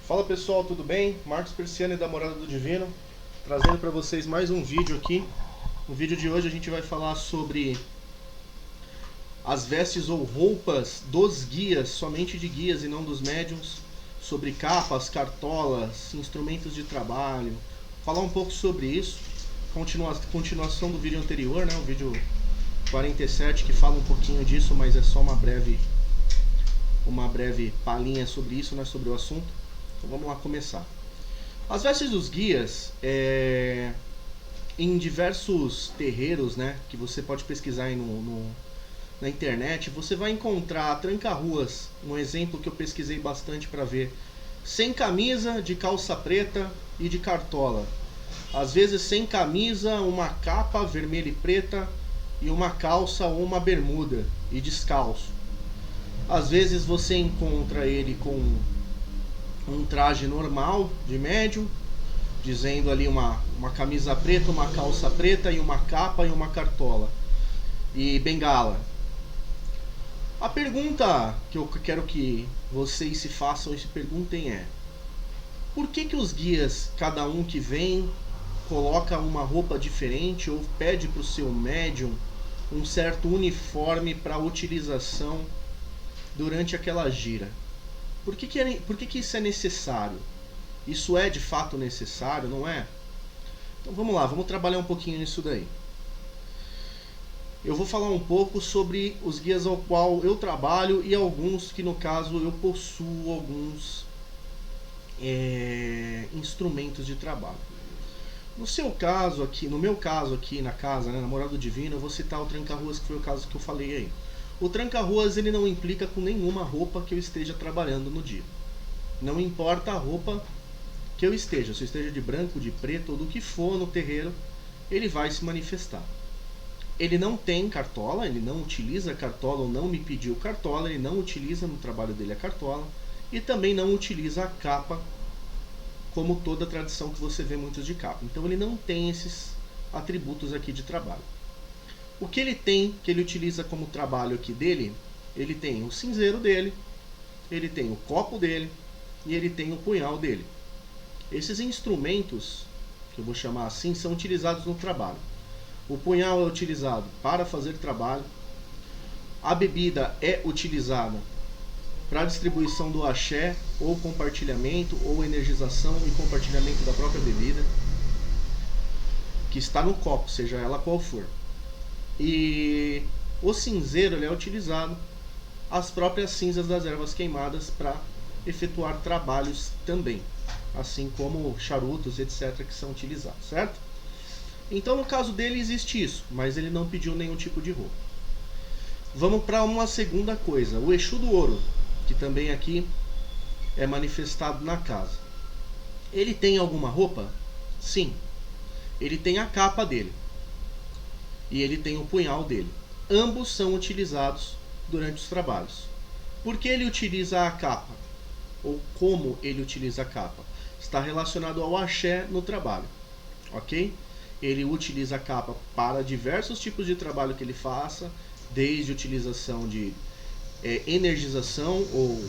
Fala pessoal, tudo bem? Marcos Persiani da Morada do Divino, trazendo para vocês mais um vídeo aqui. No vídeo de hoje a gente vai falar sobre as vestes ou roupas dos guias, somente de guias e não dos médiums, sobre capas, cartolas, instrumentos de trabalho, falar um pouco sobre isso, continuação do vídeo anterior, né? O vídeo 47 que fala um pouquinho disso, mas é só uma breve palhinha sobre isso, né? Sobre o assunto. Então vamos lá começar. As vestes dos guias, em diversos terreiros, né, que você pode pesquisar aí na internet, você vai encontrar tranca-ruas, um exemplo que eu pesquisei bastante para ver, sem camisa, de calça preta e de cartola. Às vezes sem camisa, uma capa vermelha e preta e uma calça ou uma bermuda e descalço. Às vezes você encontra ele com um traje normal de médium, dizendo ali uma camisa preta, uma calça preta e uma capa e uma cartola e bengala. A pergunta que eu quero que vocês se façam e se perguntem é: por que os guias, cada um que vem, coloca uma roupa diferente ou pede para o seu médium um certo uniforme para utilização durante aquela gira? Por que isso é necessário? Isso é de fato necessário, não é? Então vamos lá, vamos trabalhar um pouquinho nisso daí. Eu vou falar um pouco sobre os guias ao qual eu trabalho e alguns que no caso eu possuo alguns instrumentos de trabalho. No seu caso aqui, no meu caso aqui na casa, né, na Morada do Divino, eu vou citar o tranca-ruas, que foi o caso que eu falei aí. O tranca-ruas ele não implica com nenhuma roupa que eu esteja trabalhando no dia. Não importa a roupa que eu esteja, se eu esteja de branco, de preto ou do que for no terreiro, ele vai se manifestar. Ele não tem cartola, ele não utiliza cartola ou não me pediu cartola, ele não utiliza no trabalho dele a cartola e também não utiliza a capa, como toda a tradição que você vê muitos de capa. Então ele não tem esses atributos aqui de trabalho. O que ele tem, que ele utiliza como trabalho aqui dele, ele tem o cinzeiro dele, ele tem o copo dele e ele tem o punhal dele. Esses instrumentos, que eu vou chamar assim, são utilizados no trabalho. O punhal é utilizado para fazer trabalho, a bebida é utilizada para distribuição do axé, ou compartilhamento, ou energização e compartilhamento da própria bebida, que está no copo, seja ela qual for. E o cinzeiro ele é utilizado as próprias cinzas das ervas queimadas para efetuar trabalhos também, assim como charutos, etc., que são utilizados, certo? Então no caso dele existe isso, mas ele não pediu nenhum tipo de roupa. Vamos para uma segunda coisa, o Exu do Ouro, que também aqui é manifestado na casa. Ele tem alguma roupa? Sim. Ele tem a capa dele e ele tem o punhal dele. Ambos são utilizados durante os trabalhos. Por que ele utiliza a capa? Ou como ele utiliza a capa? Está relacionado ao axé no trabalho, ok? Ele utiliza a capa para diversos tipos de trabalho que ele faça, desde utilização de energização ou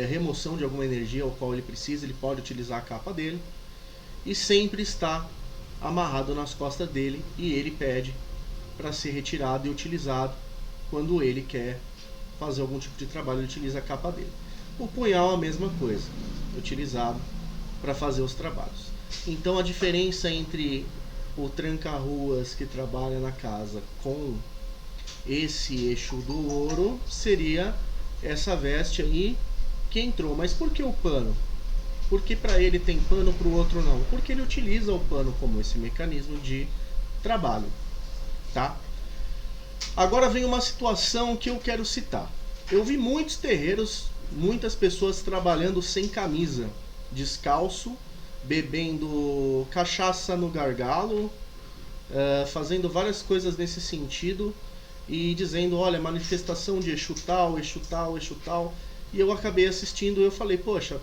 remoção de alguma energia ao qual ele precisa, ele pode utilizar a capa dele e sempre está amarrado nas costas dele e ele pede para ser retirado e utilizado quando ele quer fazer algum tipo de trabalho, ele utiliza a capa dele. O punhal é a mesma coisa, utilizado para fazer os trabalhos. Então a diferença entre o tranca-ruas que trabalha na casa com esse Exu do Ouro seria essa veste aí que entrou. Mas por que o pano? Porque para ele tem pano, para o outro não? Porque ele utiliza o pano como esse mecanismo de trabalho, tá? Agora vem uma situação que eu quero citar. Eu vi muitos terreiros, muitas pessoas trabalhando sem camisa, descalço, bebendo cachaça no gargalo, fazendo várias coisas nesse sentido e dizendo, olha, manifestação de Exu tal, Exu tal, Exu tal. E eu acabei assistindo e eu falei, poxa,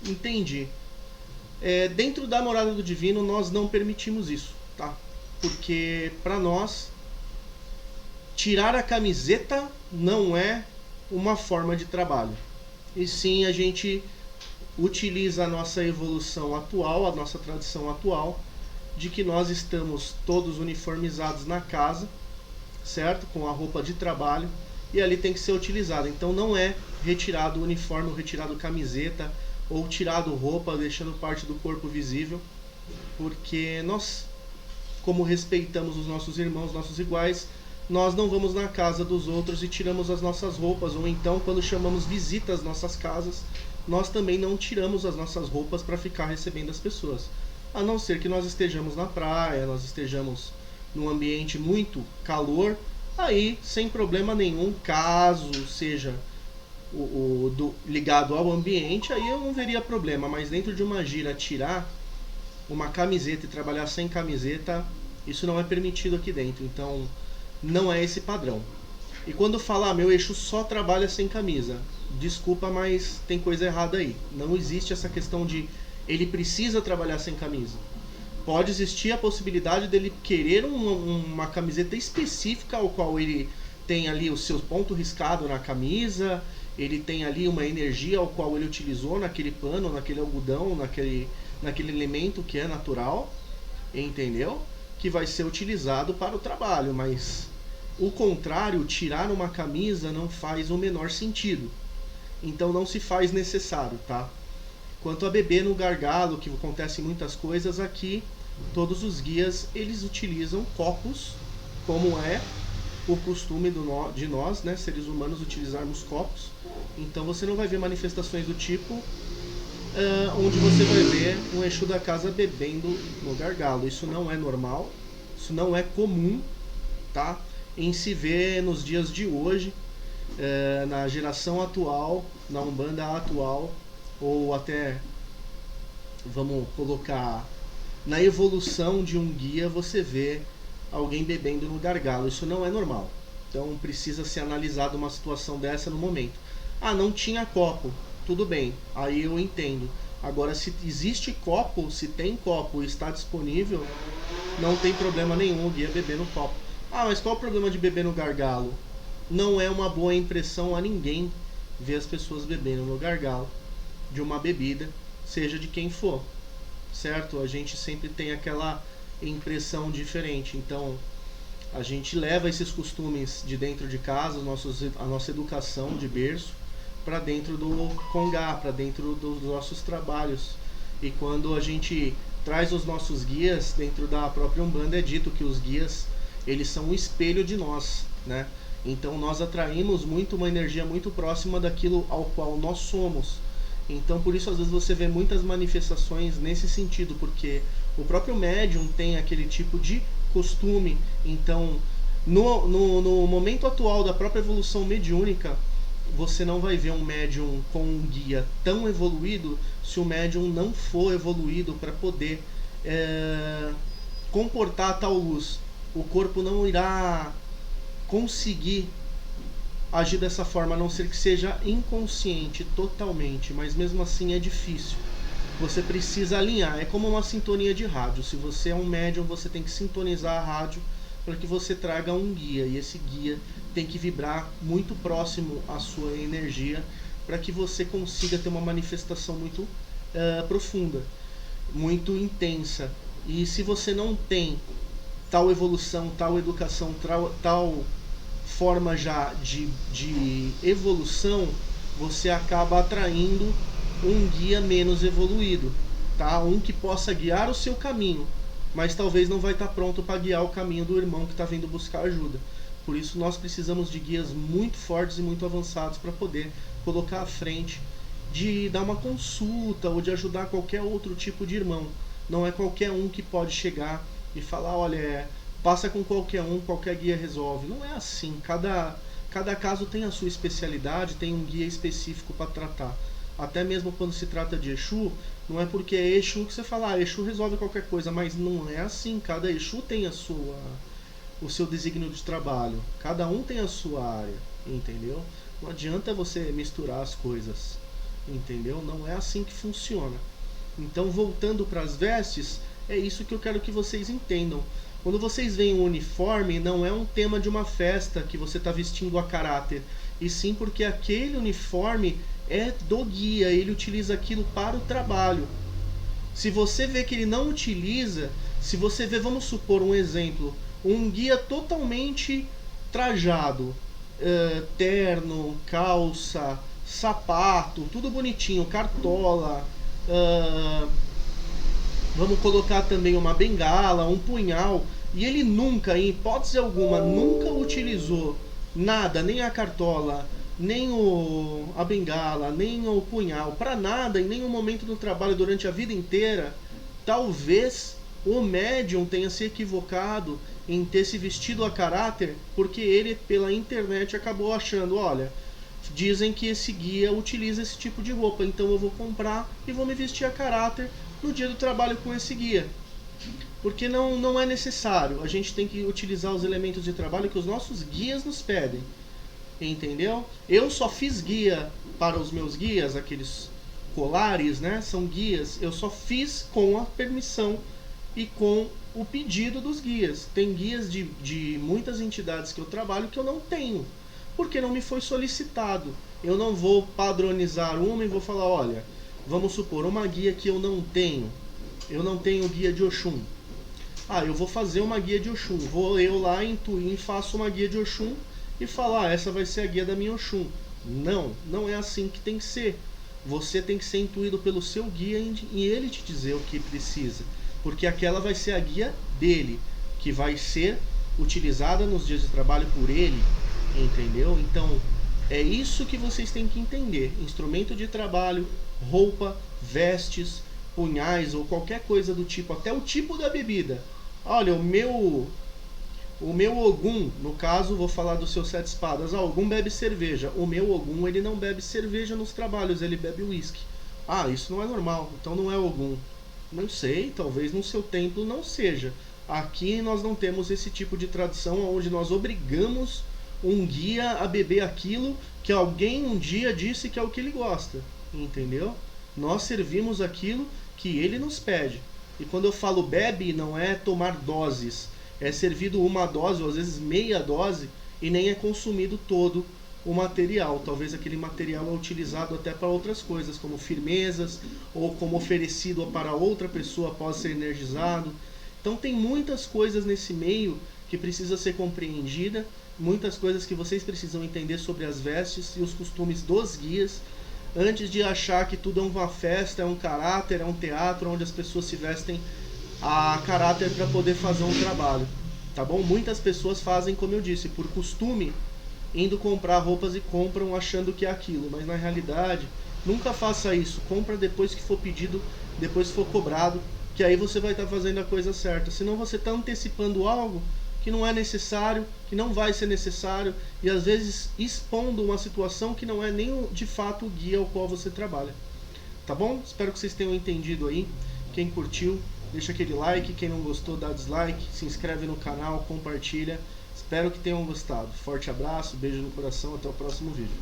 entendi. Dentro da Morada do Divino nós não permitimos isso, tá? Porque para nós tirar a camiseta não é uma forma de trabalho. E sim a gente utiliza a nossa evolução atual, a nossa tradição atual, de que nós estamos todos uniformizados na casa, certo? Com a roupa de trabalho, e ali tem que ser utilizado. Então não é retirado o uniforme, ou retirado camiseta, ou tirado roupa, deixando parte do corpo visível, porque nós, como respeitamos os nossos irmãos, nossos iguais, nós não vamos na casa dos outros e tiramos as nossas roupas, ou então quando chamamos visita às nossas casas, nós também não tiramos as nossas roupas para ficar recebendo as pessoas. A não ser que nós estejamos na praia, nós estejamos num ambiente muito calor, aí sem problema nenhum, caso seja ligado ao ambiente, aí eu não veria problema, mas dentro de uma gira tirar uma camiseta e trabalhar sem camiseta, isso não é permitido aqui dentro, então não é esse padrão. E quando falar, meu Exu só trabalha sem camisa, desculpa, mas tem coisa errada aí. Não existe essa questão de ele precisa trabalhar sem camisa. Pode existir a possibilidade dele querer uma camiseta específica ao qual ele tem ali o seu ponto riscado na camisa, ele tem ali uma energia ao qual ele utilizou naquele pano, naquele algodão, naquele elemento que é natural, entendeu? Que vai ser utilizado para o trabalho, mas o contrário, tirar uma camisa não faz o menor sentido. Então não se faz necessário, tá? Quanto a beber no gargalo, que acontece muitas coisas aqui, todos os guias eles utilizam copos, como é o costume de nós, né, seres humanos, utilizarmos copos. Então você não vai ver manifestações do tipo onde você vai ver um Exu da casa bebendo no gargalo. Isso não é normal, isso não é comum, tá? Em se ver nos dias de hoje, na geração atual, na Umbanda atual, ou até, vamos colocar, na evolução de um guia, você vê alguém bebendo no gargalo. Isso não é normal. Então precisa ser analisada uma situação dessa no momento. Ah, não tinha copo. Tudo bem, aí eu entendo. Agora, se existe copo, se tem copo e está disponível, não tem problema nenhum o guia beber no copo. Ah, mas qual o problema de beber no gargalo? Não é uma boa impressão a ninguém ver as pessoas bebendo no gargalo de uma bebida, seja de quem for, certo? A gente sempre tem aquela impressão diferente. Então, a gente leva esses costumes de dentro de casa, a nossa educação de berço, para dentro do Congá, para dentro dos nossos trabalhos. E quando a gente traz os nossos guias dentro da própria Umbanda, é dito que os guias, eles são um espelho de nós, né? Então nós atraímos muito uma energia muito próxima daquilo ao qual nós somos. Então por isso às vezes você vê muitas manifestações nesse sentido, porque o próprio médium tem aquele tipo de costume. Então no momento atual da própria evolução mediúnica, você não vai ver um médium com um guia tão evoluído se o médium não for evoluído para poder comportar tal luz. O corpo não irá conseguir agir dessa forma, a não ser que seja inconsciente totalmente, mas mesmo assim é difícil. Você precisa alinhar, é como uma sintonia de rádio. Se você é um médium, você tem que sintonizar a rádio para que você traga um guia, e esse guia tem que vibrar muito próximo à sua energia para que você consiga ter uma manifestação muito profunda, muito intensa. E se você não tem tal evolução, tal educação, tal forma já de evolução, você acaba atraindo um guia menos evoluído, tá? Um que possa guiar o seu caminho, mas talvez não vai estar pronto para guiar o caminho do irmão que está vindo buscar ajuda. Por isso nós precisamos de guias muito fortes e muito avançados para poder colocar à frente, de dar uma consulta ou de ajudar qualquer outro tipo de irmão. Não é qualquer um que pode chegar e falar, olha, passa com qualquer um, qualquer guia resolve. Não é assim. Cada caso tem a sua especialidade, tem um guia específico para tratar. Até mesmo quando se trata de Exu, não é porque é Exu que você fala, Exu resolve qualquer coisa, mas não é assim. Cada Exu tem o seu desígnio de trabalho. Cada um tem a sua área, entendeu? Não adianta você misturar as coisas, entendeu? Não é assim que funciona. Então, voltando para as vestes, é isso que eu quero que vocês entendam. Quando vocês veem um uniforme, não é um tema de uma festa que você está vestindo a caráter, e sim porque aquele uniforme é do guia, ele utiliza aquilo para o trabalho. Se você vê que ele não utiliza, se você vê, vamos supor um exemplo, um guia totalmente trajado, terno, calça, sapato, tudo bonitinho, cartola, vamos colocar também uma bengala, um punhal, e ele nunca, em hipótese alguma, nunca utilizou nada, nem a cartola, nem a bengala, nem o punhal, para nada, em nenhum momento do trabalho durante a vida inteira, talvez o médium tenha se equivocado em ter se vestido a caráter, porque ele pela internet acabou achando, olha, dizem que esse guia utiliza esse tipo de roupa, então eu vou comprar e vou me vestir a caráter no dia do trabalho com esse guia. Porque não é necessário, a gente tem que utilizar os elementos de trabalho que os nossos guias nos pedem. Entendeu? Eu só fiz guia para os meus guias, aqueles colares, né? São guias. Eu só fiz com a permissão e com o pedido dos guias. Tem guias de muitas entidades que eu trabalho que eu não tenho, porque não me foi solicitado. Eu não vou padronizar uma e vou falar, olha, vamos supor, uma guia que eu não tenho. Eu não tenho guia de Oxum. Ah, eu vou fazer uma guia de Oxum. Vou eu lá em Tuim, faço uma guia de Oxum e falar, essa vai ser a guia da minha Oxum. Não é assim que tem que ser. Você tem que ser intuído pelo seu guia e ele te dizer o que precisa. Porque aquela vai ser a guia dele, que vai ser utilizada nos dias de trabalho por ele, entendeu? Então, é isso que vocês têm que entender. Instrumento de trabalho, roupa, vestes, punhais ou qualquer coisa do tipo, até o tipo da bebida. Olha, o meu Ogum, no caso, vou falar do seu sete espadas. Ogum bebe cerveja. O meu Ogum, ele não bebe cerveja nos trabalhos, ele bebe uísque. Ah, isso não é normal, então não é Ogum. Não sei, talvez no seu templo não seja. Aqui nós não temos esse tipo de tradição onde nós obrigamos um guia a beber aquilo que alguém um dia disse que é o que ele gosta. Entendeu? Nós servimos aquilo que ele nos pede. E quando eu falo bebe, não é tomar doses. É servido uma dose, ou às vezes meia dose, e nem é consumido todo o material. Talvez aquele material é utilizado até para outras coisas, como firmezas, ou como oferecido para outra pessoa após ser energizado. Então tem muitas coisas nesse meio que precisa ser compreendida, muitas coisas que vocês precisam entender sobre as vestes e os costumes dos guias, antes de achar que tudo é uma festa, é um caráter, é um teatro onde as pessoas se vestem a caráter para poder fazer um trabalho, tá bom? Muitas pessoas fazem, como eu disse, por costume, indo comprar roupas e compram achando que é aquilo, mas na realidade, nunca faça isso. Compra depois que for pedido, depois que for cobrado, que aí você vai estar fazendo a coisa certa. Senão você está antecipando algo que não é necessário, que não vai ser necessário, e às vezes expondo uma situação que não é nem de fato o guia ao qual você trabalha. Tá bom? Espero que vocês tenham entendido aí. Quem curtiu, deixa aquele like. Quem não gostou, dá dislike. Se inscreve no canal, compartilha. Espero que tenham gostado. Forte abraço, beijo no coração, até o próximo vídeo.